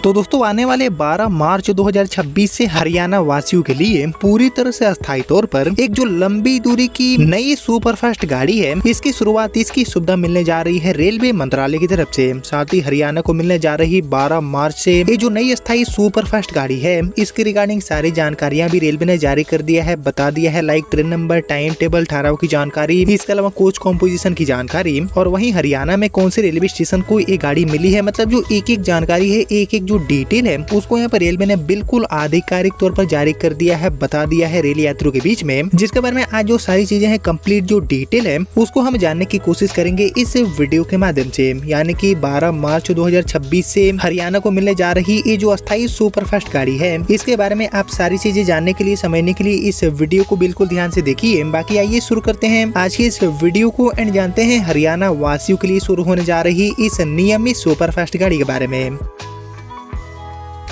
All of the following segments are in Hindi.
तो दोस्तों आने वाले 12 मार्च 2026 से हरियाणा वासियों के लिए पूरी तरह से अस्थायी तौर पर एक जो लंबी दूरी की नई सुपरफास्ट गाड़ी है, इसकी शुरुआत इसकी सुविधा मिलने जा रही है रेलवे मंत्रालय की तरफ से। साथ ही हरियाणा को मिलने जा रही 12 मार्च से ये जो नई अस्थायी सुपरफास्ट गाड़ी है, इसकी रिगार्डिंग सारी जानकारियां भी रेलवे ने जारी कर दिया है, बता दिया है। Like train number, time table, ठहराव की जानकारी, इसके अलावा कोच कॉम्पोजिशन की जानकारी और वहीं हरियाणा में कौन से रेलवे स्टेशन को ये गाड़ी मिली है, मतलब जो एक एक जानकारी है, एक एक जो डिटेल है उसको यहाँ पर रेलवे ने बिल्कुल आधिकारिक तौर पर जारी कर दिया है, बता दिया है रेल यात्रियों के बीच में। जिसके बारे में आज जो सारी चीजें हैं, कंप्लीट जो डिटेल है उसको हम जानने की कोशिश करेंगे इस वीडियो के माध्यम से। यानी कि 12 मार्च 2026 से हरियाणा को मिलने जा रही ये जो अस्थायी सुपरफास्ट गाड़ी है, इसके बारे में आप सारी चीजें जानने के लिए, समझने के लिए इस वीडियो को बिल्कुल ध्यान से देखिए। बाकी आइए शुरू करते हैं आज की इस वीडियो को एंड जानते हैं हरियाणा वासियों के लिए शुरू होने जा रही इस नियमित सुपरफास्ट गाड़ी के बारे में।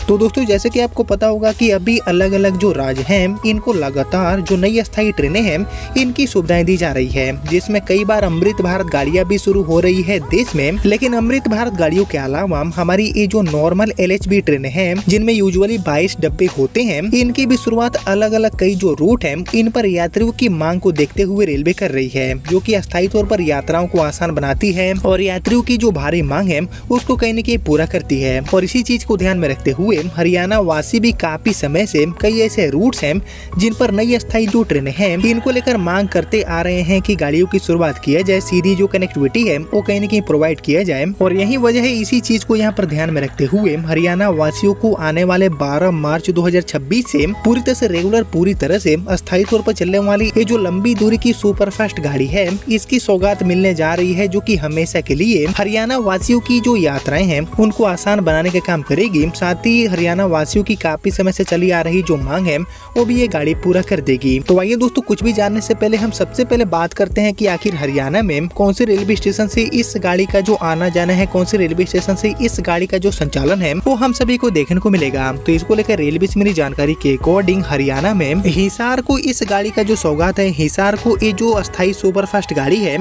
तो दोस्तों जैसे कि आपको पता होगा कि अभी अलग अलग जो राज्य हैं, इनको लगातार जो नई अस्थायी ट्रेनें हैं, इनकी सुविधाएं दी जा रही है, जिसमें कई बार अमृत भारत गाड़ियां भी शुरू हो रही है देश में। लेकिन अमृत भारत गाड़ियों के अलावा हमारी ये जो नॉर्मल LHB ट्रेनें हैं, जिनमें यूजुअली 22 डब्बे होते हैं, इनकी भी शुरुआत अलग अलग कई जो रूट है, इन पर यात्रियों की मांग को देखते हुए रेलवे कर रही है, जो की अस्थायी तौर पर यात्राओं को आसान बनाती है और यात्रियों की जो भारी मांग है उसको कहीं न कहीं पूरा करती है। और इसी चीज को ध्यान में रखते हुए हरियाणा वासी भी काफी समय से कई ऐसे रूट्स हैं जिन पर नई अस्थायी जो ट्रेनें हैं, इनको लेकर मांग करते आ रहे हैं कि गाड़ियों की शुरुआत किया जाए, सीधी जो कनेक्टिविटी है वो कहीं न कहीं प्रोवाइड किया जाए। और यही वजह है, इसी चीज को यहाँ पर ध्यान में रखते हुए हरियाणा वासियों को आने वाले 12 मार्च 2026 से पूरी तरह से रेगुलर, पूरी तरह से अस्थायी तौर पर चलने वाली ये जो लंबी दूरी की सुपरफास्ट गाड़ी है, इसकी सौगात मिलने जा रही है, जो की हमेशा के लिए हरियाणा वासियों की जो यात्राएं हैं उनको आसान बनाने का काम करेगी। साथ ही हरियाणा वासियों की काफी समय से चली आ रही जो मांग है वो भी ये गाड़ी पूरा कर देगी। तो आइए दोस्तों, कुछ भी जानने से पहले हम सबसे पहले बात करते हैं कि आखिर हरियाणा में कौन से रेलवे स्टेशन से इस गाड़ी का जो आना जाना है, कौन से रेलवे स्टेशन से इस गाड़ी का जो संचालन है वो हम सभी को देखने को मिलेगा। तो इसको लेकर रेलवे से मिली जानकारी के अकॉर्डिंग हरियाणा में हिसार को इस गाड़ी का जो सौगात है, हिसार को ये जो अस्थायी सुपरफास्ट गाड़ी है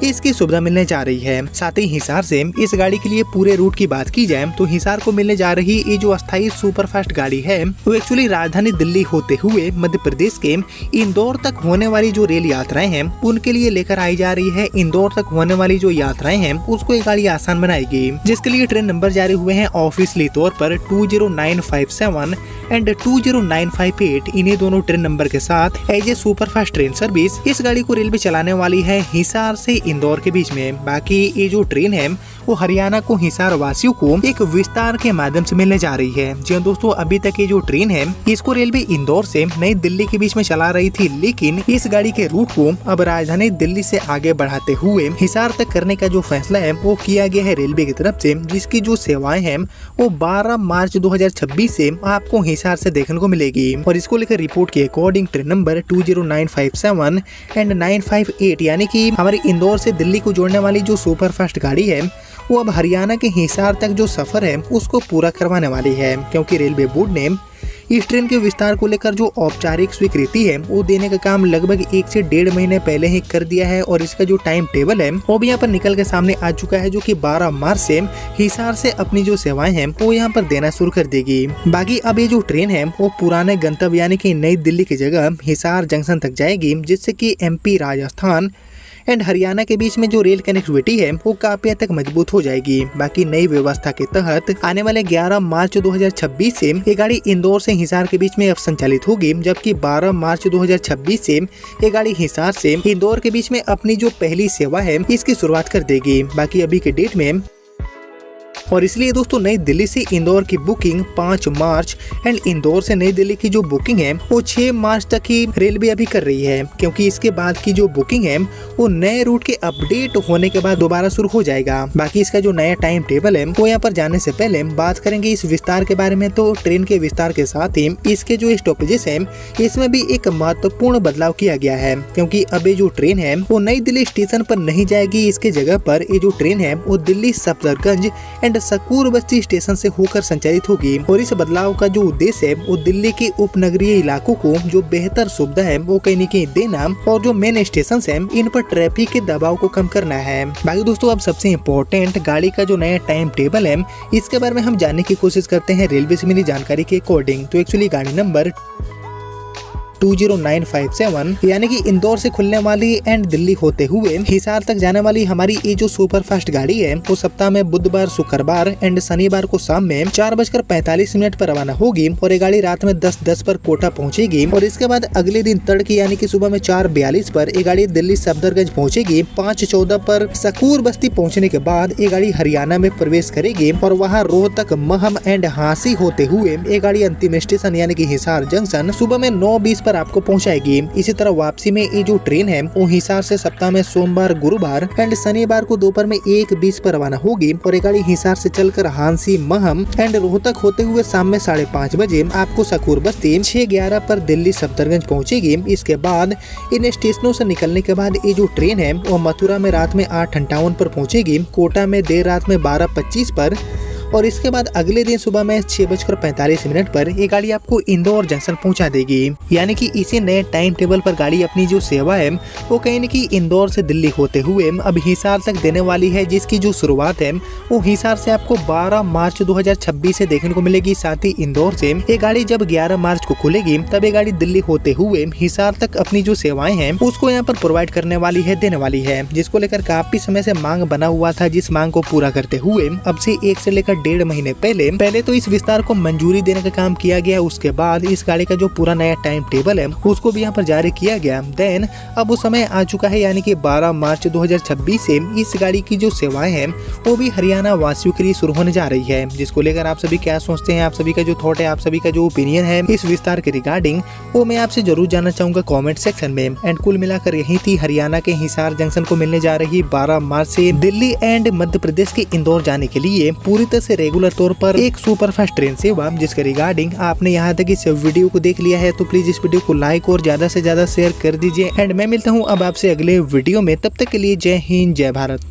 इसकी सुविधा मिलने जा रही है। साथ ही हिसार से इस गाड़ी के लिए पूरे रूट की बात की जाए तो हिसार को मिलने जा रही ये जो अस्थायी सुपरफास्ट गाड़ी है वो एक्चुअली राजधानी दिल्ली होते हुए मध्य प्रदेश के इंदौर तक होने वाली जो रेल यात्राएं हैं उनके लिए लेकर आई जा रही है। इंदौर तक होने वाली जो यात्राएं हैं उसको ये गाड़ी आसान बनाएगी, जिसके लिए ट्रेन नंबर जारी हुए हैं ऑफिशियली तौर पर 20957 एंड 20958। इन्हीं दोनों ट्रेन नंबर के साथ as a superfast train service इस गाड़ी को रेलवे चलाने वाली है हिसार से इंदौर के बीच में। बाकी ये जो ट्रेन है वो हरियाणा को, हिसार वासियों को एक विस्तार के माध्यम से मिलने जा रही है। जी दोस्तों, अभी तक ये जो ट्रेन है इसको रेलवे इंदौर से नई दिल्ली के बीच में चला रही थी, लेकिन इस गाड़ी के रूट को अब राजधानी दिल्ली से आगे बढ़ाते हुए हिसार तक करने का जो फैसला है वो किया गया है रेलवे की तरफ से, जिसकी जो सेवाएं हैं वो 12 मार्च 2026 से आपको हिसार से देखने को मिलेगी। और इसको लेकर रिपोर्ट के अकॉर्डिंग ट्रेन नंबर 20957 एंड 958 यानी कि हमारे इंदौर से दिल्ली को जोड़ने वाली जो सुपरफास्ट गाड़ी है वो अब हरियाणा के हिसार तक जो सफर है उसको पूरा करवाने वाली है, क्योंकि रेलवे बोर्ड ने इस ट्रेन के विस्तार को लेकर जो औपचारिक स्वीकृति है वो देने का काम लगभग 1 से 1.5 महीने पहले ही कर दिया है। और इसका जो टाइम टेबल है वो भी यहाँ पर निकल के सामने आ चुका है, जो कि 12 मार्च से हिसार से अपनी जो सेवाएं हैं वो यहाँ पर देना शुरू कर देगी। बाकी अब ये जो ट्रेन है वो पुराने गंतव्य यानी कि नई दिल्ली की जगह हिसार जंक्शन तक जाएगी, जिससे कि MP, राजस्थान एंड हरियाणा के बीच में जो रेल कनेक्टिविटी है वो काफी हद तक मजबूत हो जाएगी। बाकी नई व्यवस्था के तहत आने वाले 11 मार्च 2026 से ये गाड़ी इंदौर से हिसार के बीच में अब संचालित होगी, जबकि 12 मार्च 2026 से ये गाड़ी हिसार से इंदौर के बीच में अपनी जो पहली सेवा है इसकी शुरुआत कर देगी। बाकी अभी के डेट में और इसलिए दोस्तों नई दिल्ली से इंदौर की बुकिंग 5 मार्च एंड इंदौर से नई दिल्ली की जो बुकिंग है वो 6 मार्च तक ही रेलवे अभी कर रही है, क्योंकि इसके बाद की जो बुकिंग है वो नए रूट के अपडेट होने के बाद दोबारा शुरू हो जाएगा। बाकी इसका जो नया टाइम टेबल है वो यहाँ पर जाने से पहले बात करेंगे इस विस्तार के बारे में। तो ट्रेन के विस्तार के साथ ही इसके जो स्टॉपेजेस है इसमें भी एक महत्वपूर्ण बदलाव किया गया है, क्योंकि अब ये जो ट्रेन है वो नई दिल्ली स्टेशन पर नहीं जाएगी। इसके जगह पर ये जो ट्रेन है वो Delhi Safdarjung and Sakur Basti station से होकर संचालित होगी। और इस बदलाव का जो उद्देश्य है वो दिल्ली के उपनगरीय इलाकों को जो बेहतर सुविधा है वो कहीं न कहीं देना और जो मेन स्टेशन है इन पर ट्रैफिक के दबाव को कम करना है। बाकी दोस्तों अब सबसे इम्पोर्टेंट गाड़ी का जो नया टाइम टेबल है इसके बारे में हम जानने की कोशिश करते हैं रेलवे से मिली जानकारी के अकॉर्डिंग। तो एक्चुअली गाड़ी नंबर 20957 यानी कि इंदौर से खुलने वाली एंड दिल्ली होते हुए हिसार तक जाने वाली हमारी ये जो सुपर फास्ट गाड़ी है वो सप्ताह में बुधवार, शुक्रवार एंड शनिवार को शाम में 4:45 पर रवाना होगी और ये गाड़ी रात में 10:10 पर कोटा पहुंचेगी। और इसके बाद अगले दिन तड़के यानी कि सुबह में 4:42 पर ये गाड़ी दिल्ली सफदरगंज पहुंचेगी। 5:14 पर सकूर बस्ती पहुंचने के बाद ये गाड़ी हरियाणा में प्रवेश करेगी और वहाँ रोहतक, महम एंड हांसी होते हुए ये गाड़ी अंतिम स्टेशन यानी कि हिसार जंक्शन सुबह में 9:20 आपको पहुंचाएगी। इसी तरह वापसी में ये जो ट्रेन है वो हिसार से सप्ताह में सोमवार, गुरुवार एंड शनिवार को दोपहर में 1:20 पर रवाना होगी और ये गाड़ी हिसार से चलकर हांसी, महम एंड रोहतक होते हुए शाम में 5:30 बजे आपको सकूर बस्ती 6:11 पर दिल्ली सफदरगंज पहुंचेगी। इसके बाद इन स्टेशनों से निकलने के बाद ये जो ट्रेन है वो मथुरा में रात में 8:58 पर पहुंचेगी, कोटा में देर रात में 12:25 पर और इसके बाद अगले दिन सुबह में 6:45 पर ये गाड़ी आपको इंदौर जंक्शन पहुंचा देगी। यानी कि इसी नए टाइम टेबल पर गाड़ी अपनी जो सेवा है वो कहीं न कहीं इंदौर से दिल्ली होते हुए अब हिसार तक देने वाली है, जिसकी जो शुरुआत है वो हिसार से आपको 12 मार्च 2026 से देखने को मिलेगी। साथ ही इंदौर से ये गाड़ी जब 11 मार्च को खुलेगी तब ये गाड़ी दिल्ली होते हुए हिसार तक अपनी जो सेवाएं हैं उसको यहाँ पर प्रोवाइड करने वाली है, देने वाली है, जिसको लेकर काफी समय से मांग बना हुआ था। जिस मांग को पूरा करते हुए अब से 1 से लेकर 1.5 महीने पहले तो इस विस्तार को मंजूरी देने का काम किया गया। उसके बाद इस गाड़ी का जो पूरा नया टाइम टेबल है उसको भी यहाँ पर जारी किया गया। देन अब वो समय आ चुका है यानी कि 12 मार्च 2026 से इस गाड़ी की जो सेवाएं हैं वो भी हरियाणा वासियों के लिए शुरू होने जा रही है। जिसको लेकर आप सभी क्या सोचते हैं, आप सभी का जो थॉट है, आप सभी का जो ओपिनियन है इस विस्तार के रिगार्डिंग वो मैं आपसे जरूर जानना चाहूंगा कॉमेंट सेक्शन में। एंड कुल मिलाकर यही थी हरियाणा के हिसार जंक्शन को मिलने जा रही 12 मार्च से दिल्ली एंड मध्य प्रदेश के इंदौर जाने के लिए पूरी तरह से रेगुलर तौर पर एक सुपर फास्ट ट्रेन सेवा, जिसके रिगार्डिंग आपने यहाँ तक इस वीडियो को देख लिया है तो प्लीज इस वीडियो को लाइक और ज्यादा से ज्यादा शेयर कर दीजिए। एंड मैं मिलता हूँ अब आपसे अगले वीडियो में, तब तक के लिए जय हिंद, जय भारत।